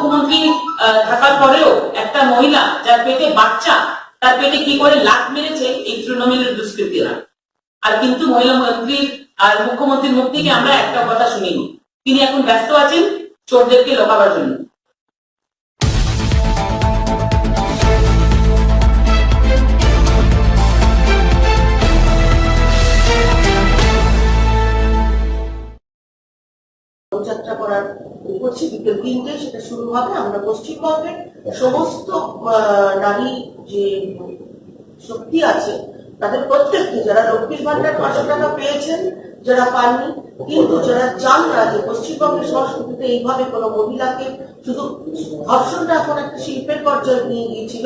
মুখ্যমন্ত্রী থাকার পরেও একটা মহিলা যার পেটে বাচ্চা, তার পেটে কি করে লাথ মেরেছে এই তৃণমূলের দুষ্কৃতীরা। আর কিন্তু মহিলা মন্ত্রীর আর মুখ্যমন্ত্রীর মুখ থেকে আমরা একটা কথা শুনিনি। তিনি এখন ব্যস্ত আছেন চোরদেরকে লোকাবার জন্য। যাত্রা করার করছি বিকেল 3টে, সেটা শুরু হবে। আমরা পশ্চিমবঙ্গের সমস্ত নারী যে শক্তি আছে তাদের প্রত্যেককে, যারা লক্ষ্মীর ভান্ডার 500 টাকা পেয়েছেন, যারা পাননি, কিন্তু যারা চান না যে পশ্চিমবঙ্গের সংস্কৃতিতে এইভাবে কোনো মহিলাকে, শুধু ধর্ষণটা এখন একটা শিল্পের পর্যায়ে নিয়ে গিয়েছিল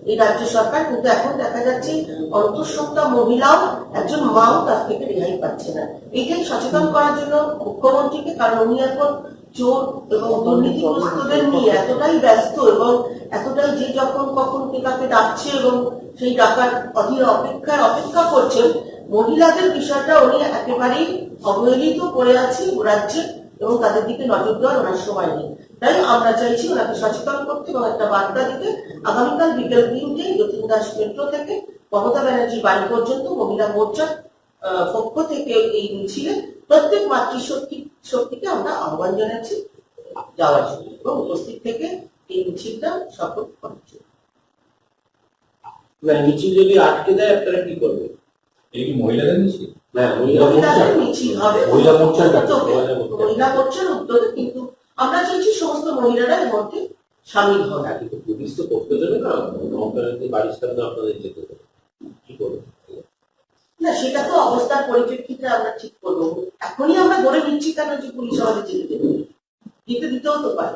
এই রাজ্য সরকার, কিন্তু এখন দেখা যাচ্ছে অন্তঃসত্ত্বা মহিলাও, একজন মাও তার থেকে রেহাই পাচ্ছে না। এইটাই সচেতন করার জন্য মুখ্যমন্ত্রীকে, কারণ উনি এখন চোর এবং দুর্নীতিগ্রস্তদের নিয়ে এতটাই ব্যস্ত এবং এতটাই যে যখন কখন কে ডাকছে এবং সেই ডাকার অধীর অপেক্ষা করছেন, মহিলাদের বিষয়টা উনি একেবারেই অবহেলিত করে আছে রাজ্যে এবং তাদের দিকে নজর দেওয়ার ওনার সময় নেই। তাই আমরা চাইছি ওনাকে সচেতন করতে এবং একটা বার্তা দিতে। আগামীকাল বিকেল 3টে যতীন দাস মেট্রো থেকে মমতা ব্যানার্জি বাড়ি পর্যন্ত মহিলা মোর্চার পক্ষ থেকে এই মিছিলে প্রত্যেক মাতৃশক্তিকে আমরা আহ্বান জানাচ্ছি যাওয়ার জন্য এবং উপস্থিত থেকে এই মিছিলটা সফল করার জন্য। মিছিল যদি আটকে দেয় আপনারা কি করবে? এই কি মহিলাদের মিছিল? মহিলাদের মিছিল হবে, মহিলা মোর্চার মহিলা মোর্চার উদ্যোগে, কিন্তু আমরা চাইছি সমস্ত মহিলারা এর মধ্যে সামিল হবে। কিন্তু পুলিশ তো করতে দেবে না, বাড়ির সামনে আপনাদের যেতে দেবে, কি করবে? না, সেটা তো অবস্থার পরিপ্রেক্ষিতে আমরা ঠিক করবো। এখনই আমরা বলে দিচ্ছি কেন যে পুলিশ আমাদের যেতে দেবে, দিতেও তো পারে,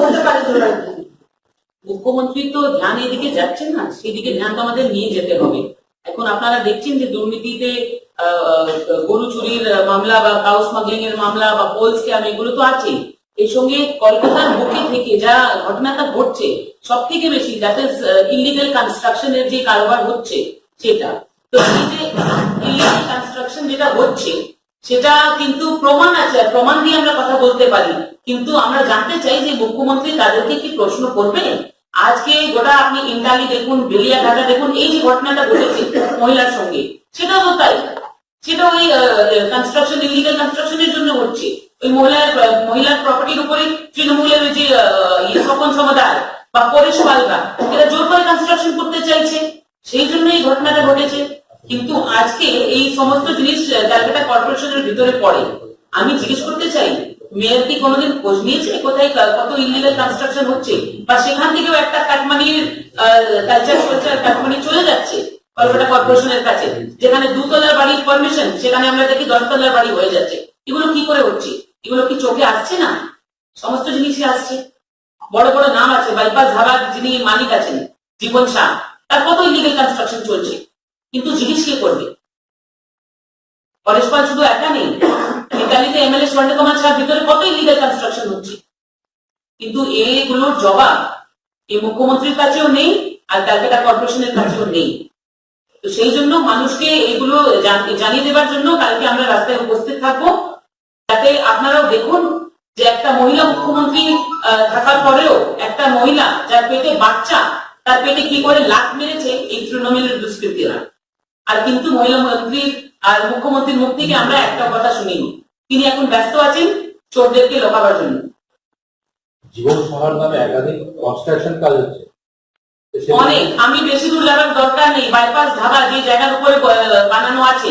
হতে পারে। মুখ্যমন্ত্রী তো ধ্যান এদিকে যাচ্ছেন না, সেদিকে ধ্যান তো আমাদের নিয়ে যেতে হবে। এখন আপনারা দেখছেন যে দুর্নীতিতে গরু চুরির মামলা বা কাউ স্মাগলিং এর মামলা বা পোল স্ক্যাম, এগুলো তো আছে। এর সঙ্গে কলকাতার বুকে থেকে যা ঘটনাটা ঘটছে, সব থেকে বেশি দ্যাট ইজ ইলিগাল কনস্ট্রাকশনের যে কারবার হচ্ছে সেটা। তো এই যে ইলিগাল কনস্ট্রাকশন যেটা হচ্ছে সেটা কিন্তু প্রমাণ আছে, আর প্রমাণ দিয়ে আমরা কথা বলতে পারি। কিন্তু আমরা জানতে চাই যে মুখ্যমন্ত্রী তাদেরকে কি প্রশ্ন করবেন? আজকে গোটা আপনি ইন্টালি দেখুন, বেলিয়াঘাটা দেখুন, এই যে ঘটনাটা ঘটেছে মহিলার সঙ্গে, সেটাও তো তাই। সেটা ওই কনস্ট্রাকশন, ইলিগাল কনস্ট্রাকশনের জন্য হচ্ছে। ওই মহিলার প্রপার্টির উপরে তৃণমূলের যে স্বপন সমদার বা পরেশ পালরা, এরা জোর করে কনস্ট্রাকশন করতে চাইছে, সেই জন্য এই ঘটনাটা ঘটেছে। কিন্তু আজকে এই সমস্ত জিনিস ক্যালকাটা কর্পোরেশনের ভিতরে পড়ে। আমি জিজ্ঞেস করতে চাই, মেয়র কি কোনোদিন খোঁজ নিয়েছে কোথায় কত ইলিগাল কনস্ট্রাকশন হচ্ছে? বা সেখান থেকেও একটা কাটমানির কালচার কাটমানি চলে যাচ্ছে কলকাতা কর্পোরেশনের কাছে, যেখানে 2 তলার বাড়ির পারমিশন, সেখানে আমরা দেখি 10 তলার বাড়ি হয়ে যাচ্ছে। এগুলো কি করে হচ্ছে? এগুলো কি চোখে আসছে না? সমস্ত জিনিসই আসছে। বড় বড় নাম আছে, বাইপাস ধাবার যিনি মালিক আছেন জীবন শাহ, তার কত ইলিগাল কনস্ট্রাকশন চলছে, কিন্তু জিজ্ঞেস কে করবে? পরেশ পাল শুধু একা নেই, ইতালিতে এমএলএ স্বর্ণ কুমার শাহর ভিতরে কত ইলিগাল কনস্ট্রাকশন হচ্ছে, কিন্তু এগুলোর জবাব এই মুখ্যমন্ত্রীর কাছেও নেই আর ক্যালকাটা কর্পোরেশনের কাছেও নেই। তো সেই জন্য মানুষকে এগুলো জানিয়ে দেওয়ার জন্য কালকে আমরা রাস্তায় উপস্থিত থাকবো, যাতে আপনারাও দেখুন যে একটা মহিলা মুখ্যমন্ত্রী থাকার পরেও একটা মহিলা যার পেটে বাচ্চা, তার পেটে কি করে লাথ মেরেছে এই তৃণমূলের দুষ্কৃতীরা। আর কিন্তু মহিলা মন্ত্রীর আর মুখ্যমন্ত্রীর মুখ থেকে আমরা একটা কথা শুনিনি। তিনি এখন ব্যস্ত আছেন চোরদেরকে লোকাবার জন্য। জীবন শহর নামে একাধিক কনস্ট্রাকশন কাজ হচ্ছে অনেক। আমি বেশি দূর যাওয়ার দরকার নেই, বাইপাস ধাবা যে জায়গার উপরে বানানো আছে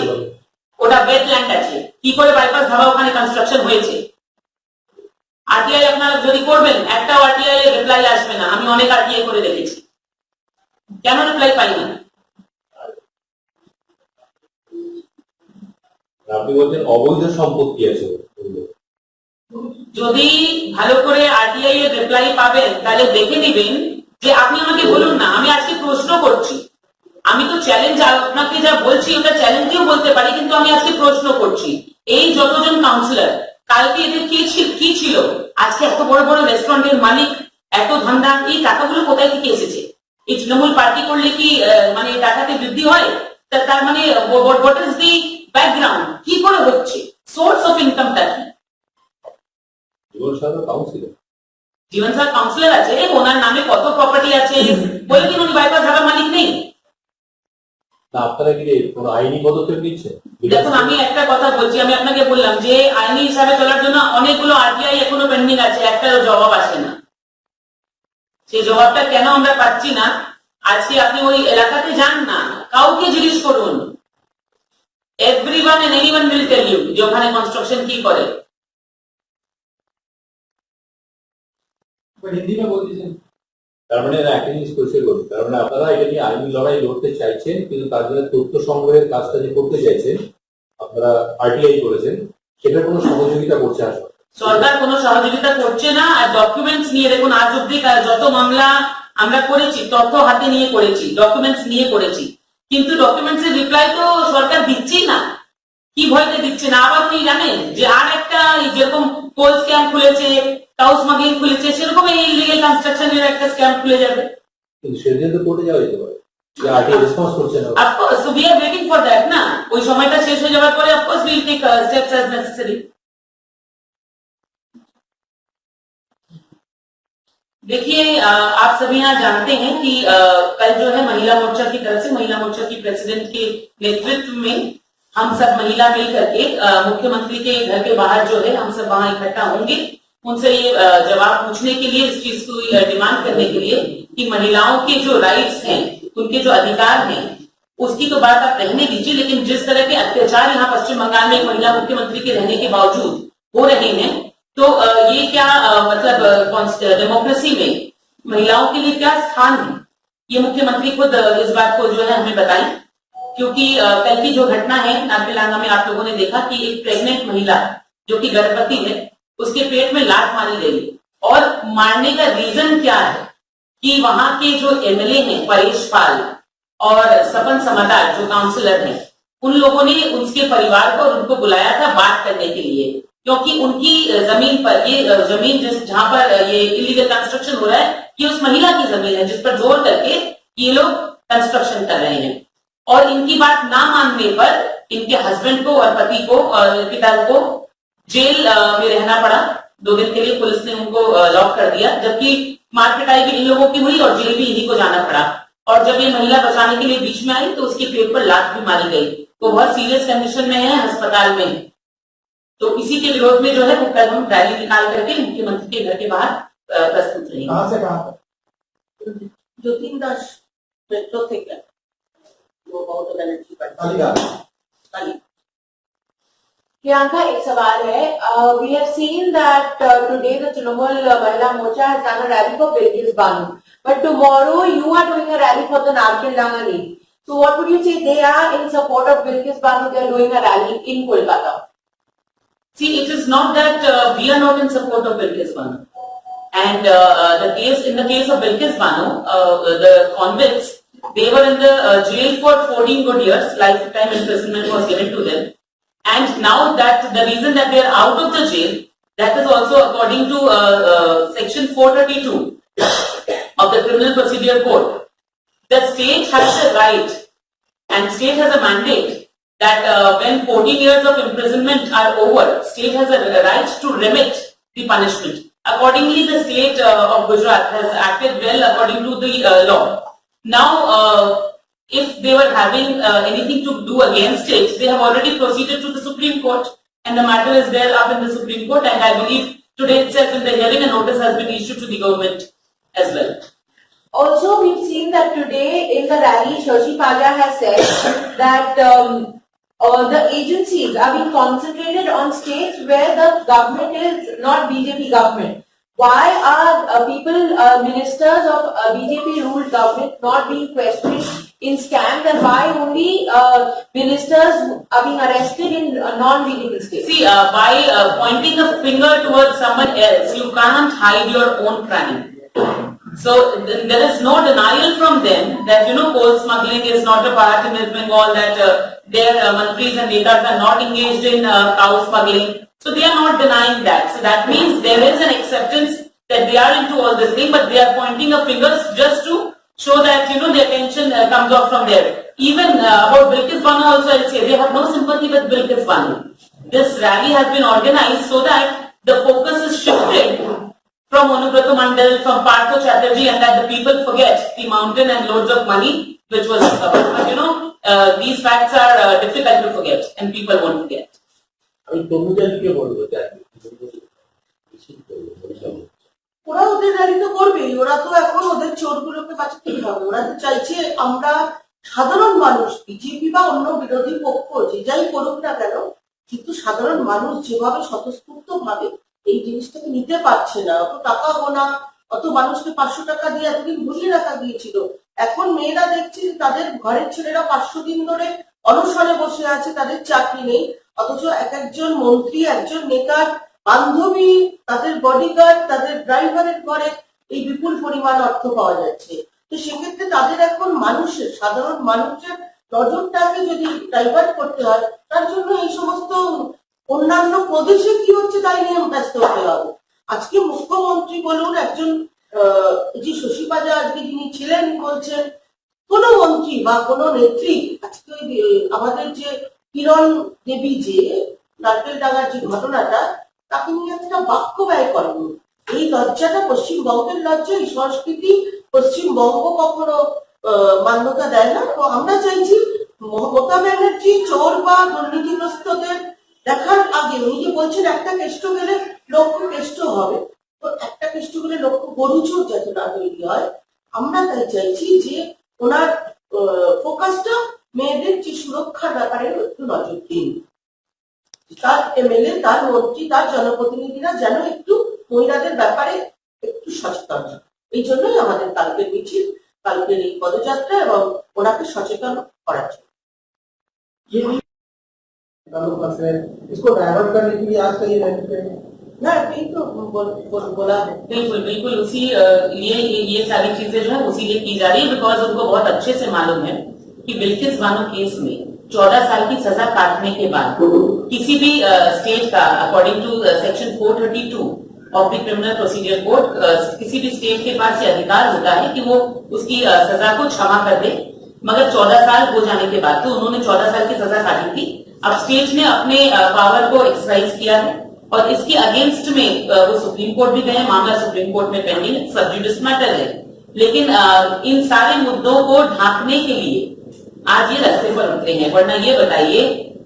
ওটা ওয়েটল্যান্ড আছে। কি করে বাইপাস ধাবা ওখানে কনস্ট্রাকশন হয়েছে? আরটিআই আপনারা যদি করবেন, একটাও আরটিআই এর রিপ্লাই আসবে না। আমি অনেক আরটিআই করে দেখেছি, কেন রিপ্লাই পাই না? আপনি বলছেন অবৈধ সম্পত্তি আছে। যদি ভালো করে আরটিআই এর রিপ্লাই পাবেন তাহলে দেখে নেবেন যে আপনি আমাকে বলুন না, আমি আজকে প্রশ্ন করছি। আমি তো চ্যালেঞ্জ, আপনাকে যা বলছি ওটা চ্যালেঞ্জেও বলতে পারি, কিন্তু আমি আজকে প্রশ্ন করছি। এই যতজন কাউন্সিলর, কালকে এদের কি ছিল? আজকে এত বড় বড় রেস্টুরেন্টের মালিক, এত ধান্দা, এই টাকাগুলো কোথায় থেকে এসেছে? এই তৃণমূল পার্টি করলে কি মানে টাকাতে বৃদ্ধি হয়? তার মানে হোয়াট ইজ দি ব্যাকগ্রাউন্ড? কি করে হচ্ছে? সোর্স অফ ইনকামটা কি? জীবন শহর কাউন্সিলর জীবন স্যার কাউন্সিলর আছে, ওনার নামে কত প্রপার্টি আছে বলে দিন, উনি বাইপাস ঢাকার মালিক নেই। না আপনারা কি কোনো আইনি পদক্ষেপ নিচ্ছে? দেখুন আমি একটা কথা বলছি, আমি আপনাকে বললাম যে আইনি হিসাবে চলার জন্য অনেকগুলো আরটিআই এখনো পেন্ডিং আছে, একটারও জবাব আসে না। সেই জবাবটা কেন আমরা পাচ্ছি না? আজকে আপনি ওই এলাকাতে যান না, কাউকে জিজ্ঞেস করুন, everyone and anyone will tell you যে ওখানে কনস্ট্রাকশন কি করে। हिंदी में बोल दीजिए। তার মানে একটা জিনিস পরিষ্কার করুন, তার মানে আপনারা এটা নিয়ে আইনি লড়াই লড়তে চাইছেন, কিন্তু তার জন্য তথ্য সংগ্রহের কাজটা যে করতে চাইছেন, আপনারা আরটিআই করেছেন, সেটার কোনো সহযোগিতা করছে আসলে সরকার কোনো সহযোগিতা করছে না। আর ডকুমেন্টস নিয়ে দেখুন, আজ অব্দি যত মামলা আমরা করেছি তথ্য হাতে নিয়ে করেছি, ডকুমেন্টস নিয়ে করেছি, কিন্তু ডকুমেন্টস এর রিপ্লাই তো সরকার দিচ্ছেই না। কি ভয়তে দিচ্ছে না? আবার উনি জানেন যে আর একটা যেরকম কোল স্ক্যাম খুলেছে, কাউ স্মাগলিং খুলেছে, সেরকম এই ইলিগাল কনস্ট্রাকশনের একটা স্ক্যাম খুলে যাবে। কিন্তু সেদিন তো কোর্টে যাওয়া যেতে পারে, যে আরটিআই রেসপন্স করছে না। Of course, so we are waiting for that না। ওই সময়টা শেষ হয়ে যাওয়ার পরে of course will take steps as necessary. देखिए, आप सभी यहाँ जानते हैं कि कल जो है महिला मोर्चा की तरफ से, महिला मोर्चा की प्रेसिडेंट के नेतृत्व में हम सब महिला मिल करके मुख्यमंत्री के घर के बाहर जो है हम सब वहां इकट्ठा होंगे, उनसे ये जवाब पूछने के लिए, इस चीज को डिमांड करने के लिए कि महिलाओं के जो राइट्स हैं, उनके जो अधिकार हैं, उसकी तो बात आप रहने दीजिए, लेकिन जिस तरह के अत्याचार यहाँ पश्चिम बंगाल में एक महिला मुख्यमंत्री के रहने के बावजूद हो रहे हैं, तो ये क्या मतलब डेमोक्रेसी में महिलाओं के लिए क्या स्थान है, ये मुख्यमंत्री खुद इस बात को जो है हमें बताएं। क्योंकि कल की जो घटना है नागपिलांगा में, आप लोगों ने देखा कि एक प्रेग्नेंट महिला जो कि गर्भवती है, उसके पेट में लात मारी गई, और मारने का रीजन क्या है कि वहां के जो एमएलए हैं परेश पाल और सपन समदार जो काउंसिलर हैं, उन लोगों ने उसके परिवार को और उनको बुलाया था बात करने के लिए, क्योंकि उनकी जमीन पर, ये जमीन जहां पर ये इलीगल कंस्ट्रक्शन हो रहा है, ये उस महिला की जमीन है जिस पर जोर करके ये लोग कंस्ट्रक्शन कर रहे हैं। और इनकी बात ना मानने पर इनके हस्बैंड को और पति को और पिता को जेल में रहना पड़ा। 2 दिन के लिए पुलिस ने उनको लॉक कर दिया, जबकि मारपिटाई भी इन लोगों की हुई और जेल भी इन्हीं को जाना पड़ा। और जब ये महिला बचाने के लिए बीच में आई तो उसके पेट पर लात भी मारी गई, तो बहुत सीरियस कंडीशन में है, अस्पताल में। तो इसी के विरोध में जो है वो कल हम रैली निकाल करके मुख्यमंत्री के घर के बाहर प्रस्तुत रहेंगे। कहाँ से कहाँ तक? যতীন দাস মেট্রো থেকে वो ममता बनर्जी अलीगढ़। प्रियंका, एक सवाल है। We have seen that today the Trinamool Mahila Morcha has done a rally for Bilkis Banu, but tomorrow you are doing a rally for the Narkindanga League. So what would you say? They are in support of Bilkis Banu. They are doing a rally in Kolkata. See, it is not that we are not in support of Bilkis Banu, and in the case of Bilkis Banu, the convicts, they were in the jail for 14 good years. Lifetime imprisonment was given to them, and now that the reason that they are out of the jail, that is also according to section 432 of the Criminal Procedure Code. The state has the right and state has a mandate that when 14 years of imprisonment are over, state has a right to remit the punishment. Accordingly, the state of Gujarat has acted well according to the law. Now, if they were having anything to do against it, they have already proceeded to the Supreme Court, and the matter is there up in the Supreme Court, and I believe today itself in the hearing a notice has been issued to the government as well. Also, we've seen that today in the rally, Shashi Palla has said that the agencies are being concentrated on states where the government is not BJP government. Why are ministers of BJP-ruled government not being questioned in scams, and why only ministers are being arrested in non-BJP states? See, by pointing a finger towards someone else, you can't hide your own crime. So there is no denial from them that coal smuggling is not a part in West Bengal, that their mantris and netas are not engaged in cow smuggling. So they are not denying that. So that means there is an acceptance that they are into all this thing, but they are pointing a finger just to show that the attention comes off from there. Even about Bilkis Banu also, I'll say they have no sympathy with Bilkis Banu. This rally has been organized so that the focus is shifted from Anubrata Mandal, from Partho Chatterjee, and that the people forget the mountain and loads of money which was recovered. But these facts are difficult to forget, and people won't forget. আমি তরুণদেরকে বলবো যে ওরা ওদের rally তো করবেই, ওরা তো এখন ওদের চোরগুলোকে বাঁচাতে হবে। ওরা তো চাইছে আমরা সাধারণ মানুষ, বিজেপি বা অন্য বিরোধী পক্ষ যে যাই করুক না কেন, কিন্তু সাধারণ মানুষ যেভাবে স্বতঃস্ফূর্ত ভাবে এই জিনিসটাকে নিতে পারছে না, অত টাকা গোনা, অত মানুষকে 500 টাকা দিয়ে এতদিন ভুলিয়ে রাখা গিয়েছিল, এখন মেয়েরা দেখছে যে তাদের ঘরের ছেলেরা 500 দিন ধরে অনশনে বসে আছে, তাদের চাকরি নেই, অথচ এক একজন মন্ত্রী, একজন নেতার বান্ধবী, তাদের বডিগার্ড, তাদের ড্রাইভারের ঘরে এই বিপুল পরিমাণ অর্থ পাওয়া যাচ্ছে। তো সেক্ষেত্রে তাদের এখন মানুষের, সাধারণ মানুষের নজরটাকে যদি ডাইভার্ট করতে হয়, তার জন্য এই সমস্ত অন্যান্য প্রদেশে কি হচ্ছে তাই নিয়ে ব্যস্ত হতে হবে। আজকে মুখ্যমন্ত্রী বলুন, একজন যে শশী পাজা আজকে যিনি ছিলেন, বলছেন কোন মন্ত্রী বা কোন নেত্রী, আজকে আমাদের যে কিরণ দেবী যে নারকেলডাঙ্গার যে ঘটনাটা, তাকে নিয়ে একটা বাক্য ব্যয় করেনি। এই লজ্জাটা পশ্চিমবঙ্গের লজ্জা, এই সংস্কৃতি পশ্চিমবঙ্গ কখনো মান্যতা দেয় না। তো আমরা চাইছি মমতা ব্যানার্জি চোর বা দুর্নীতিগ্রস্তদের দেখার আগে উনি যে বলছেন একটা কেষ্ট গেলে লক্ষ কেষ্ট হবে, তো একটা কেষ্ট গেলে লক্ষ গরু চোর যাতে না তৈরি হয়, আমরা তাই চাইছি যে ওনার ফোকাসটা মেয়েদের যে সুরক্ষার ব্যাপারে একটু নজর দিন। তার এমএলএ, তার মন্ত্রী, তার জনপ্রতিনিধিরা যেন একটু মহিলাদের ব্যাপারে একটু সচেতন হয়। এই জন্যই আমাদের কালকের মিছিল, কালকের এই পদযাত্রা এবং ওনাকে সচেতন করার জন্য। इसको डाइवर्ट करने के लिए आज का ये रैली है। না, এই তো बोला है। बिल्कुल बिल्कुल उसी लिए ये सारी चीजें जो है उसी लिए की जा रही है, बिकॉज उनको बहुत अच्छे से मालूम है कि बिल्किस बानो केस में 14 साल की सजा काटने के बाद किसी भी स्टेट का according to section 432 of the criminal procedure code, किसी भी स्टेट के पास ये अधिकार होता है कि वो उसकी सजा को क्षमा कर दे, मगर 14 साल हो जाने के बाद, तो उन्होंने 14 साल की सजा काटी थी। अब स्टेट ने अपने पावर को एक्सरसाइज किया है और इसके अगेंस्ट में वो सुप्रीम कोर्ट भी गए, मामला सुप्रीम कोर्ट में पेंडिंग, सब जुडिस मैटर है, लेकिन इन सारे मुद्दों को ढांकने के लिए आज ये रास्ते पर उतरे हैं। वरना ये बताइए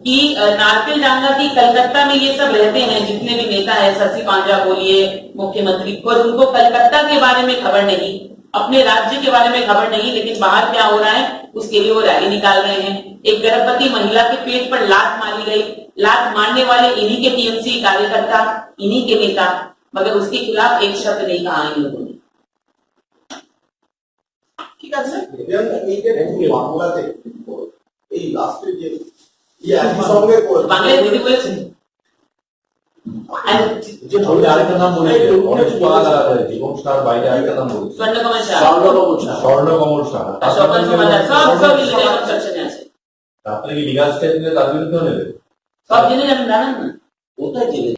कि नारकेलडांगा की कलकत्ता में ये सब रहते हैं, जितने भी नेता हैं, शशि पांजा बोलिए, मुख्यमंत्री, पर उनको कलकत्ता के बारे में खबर नहीं, अपने राज्य के बारे में खबर नहीं, लेकिन बाहर क्या हो रहा है उसके लिए वो रैली निकाल रहे हैं। एक गर्भवती महिला के पेट पर लात मारी गई, लात मारने वाले इन्हीं के टीएमसी कार्यकर्ता, इन्हीं के नेता, मगर उसके खिलाफ एक शब्द नहीं कहा इन लोगों ने। ঠিক আছে, বাংলাতে এই লাস্টে যে একই সঙ্গে বাংলায় দিদি বলেছেন যে আমি আরেকটা নাম বলে অনেক জীবন সার বাইরে আরেকটা নাম বলেছি, স্বর্ণকমল শাহ, স্বর্ণকমল সাহা। স্বপন সমাদার, সব ইলিগাল কনস্ট্রাকশনে আছে, আপনি কি লিগাল স্টেপ নিয়ে তার বিরুদ্ধে নেবেন? সব জেনে যাবেন, জানেন না? কোথায় জেলে